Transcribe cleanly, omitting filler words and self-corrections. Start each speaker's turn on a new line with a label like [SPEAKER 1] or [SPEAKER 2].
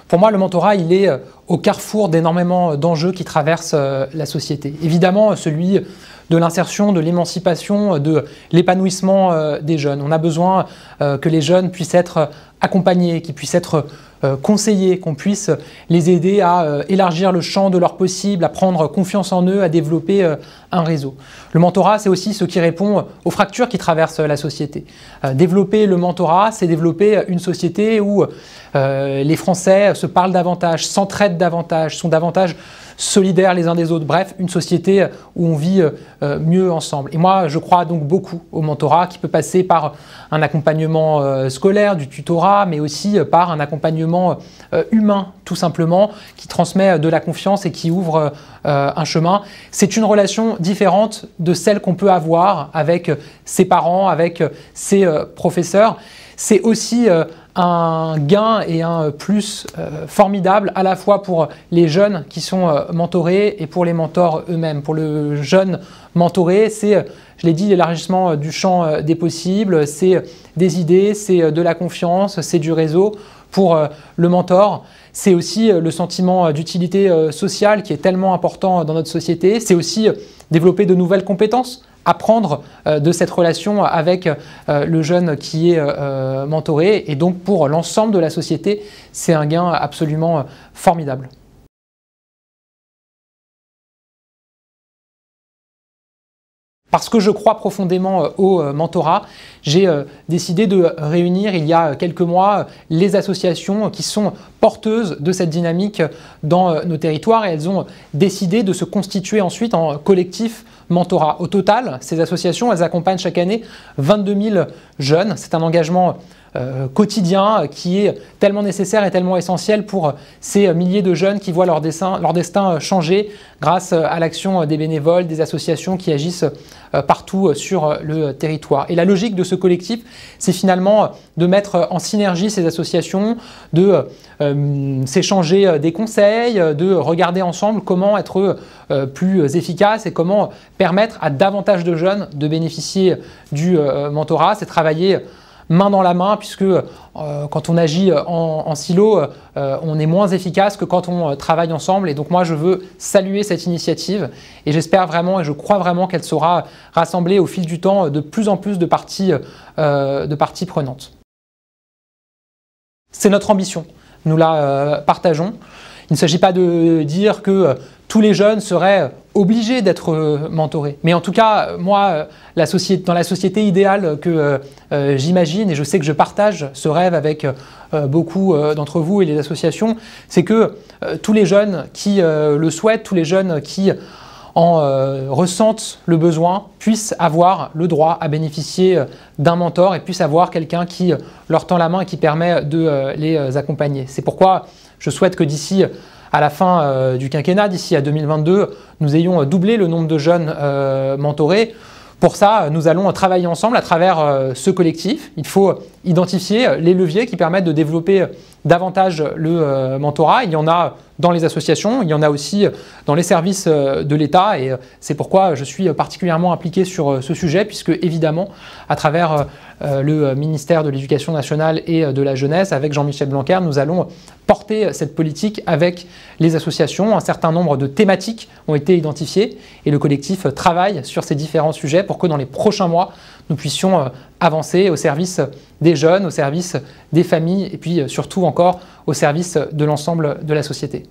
[SPEAKER 1] Pour moi, le mentorat, il est au carrefour d'énormément d'enjeux qui traversent la société. Évidemment, celui de l'insertion, de l'émancipation, de l'épanouissement des jeunes. On a besoin que les jeunes puissent être accompagnés, qu'ils puissent être conseillers, qu'on puisse les aider à élargir le champ de leurs possibles, à prendre confiance en eux, à développer un réseau. Le mentorat, c'est aussi ce qui répond aux fractures qui traversent la société. Développer le mentorat, c'est développer une société où les Français se parlent davantage, s'entraident davantage, sont davantage solidaires les uns des autres. Bref, une société où on vit mieux ensemble. Et moi, je crois donc beaucoup au mentorat qui peut passer par un accompagnement scolaire, du tutorat, mais aussi par un accompagnement humain, tout simplement, qui transmet de la confiance et qui ouvre un chemin. C'est une relation différente de celle qu'on peut avoir avec ses parents, avec ses professeurs. C'est aussi un gain et un plus formidable à la fois pour les jeunes qui sont mentorés et pour les mentors eux-mêmes. Pour le jeune mentoré, c'est, je l'ai dit, l'élargissement du champ des possibles, c'est des idées, c'est de la confiance, c'est du réseau. Pour le mentor, c'est aussi le sentiment d'utilité sociale qui est tellement important dans notre société. C'est aussi développer de nouvelles compétences, apprendre de cette relation avec le jeune qui est mentoré. Et donc pour l'ensemble de la société, c'est un gain absolument formidable. Parce que je crois profondément au mentorat, j'ai décidé de réunir il y a quelques mois les associations qui sont porteuses de cette dynamique dans nos territoires et elles ont décidé de se constituer ensuite en collectif mentorat. Au total, ces associations, elles accompagnent chaque année 22 000 jeunes. C'est un engagement quotidien qui est tellement nécessaire et tellement essentiel pour ces milliers de jeunes qui voient leur destin changer grâce à l'action des bénévoles, des associations qui agissent partout sur le territoire. Et la logique de ce collectif, c'est finalement de mettre en synergie ces associations, de s'échanger des conseils, de regarder ensemble comment être plus efficace et comment permettre à davantage de jeunes de bénéficier du mentorat. C'est travailler main dans la main, puisque quand on agit en silo, on est moins efficace que quand on travaille ensemble. Et donc moi, je veux saluer cette initiative et j'espère vraiment et je crois vraiment qu'elle saura rassembler au fil du temps de plus en plus de parties prenantes. C'est notre ambition, nous la partageons. Il ne s'agit pas de dire que tous les jeunes seraient obligés d'être mentorés. Mais en tout cas, moi, dans la société idéale que j'imagine, et je sais que je partage ce rêve avec beaucoup d'entre vous et les associations, c'est que tous les jeunes qui le souhaitent, tous les jeunes qui en ressentent le besoin, puissent avoir le droit à bénéficier d'un mentor et puissent avoir quelqu'un qui leur tend la main et qui permet de les accompagner. C'est pourquoi je souhaite que d'ici à la fin du quinquennat, d'ici à 2022, nous ayons doublé le nombre de jeunes mentorés. Pour ça, nous allons travailler ensemble à travers ce collectif. Il faut identifier les leviers qui permettent de développer davantage le mentorat. Il y en a dans les associations, il y en a aussi dans les services de l'État et c'est pourquoi je suis particulièrement impliqué sur ce sujet puisque évidemment, à travers le ministère de l'Éducation nationale et de la jeunesse, avec Jean-Michel Blanquer, nous allons porter cette politique avec les associations. Un certain nombre de thématiques ont été identifiées et le collectif travaille sur ces différents sujets pour que dans les prochains mois, nous puissions avancer au service des jeunes, au service des familles et puis surtout encore au service de l'ensemble de la société.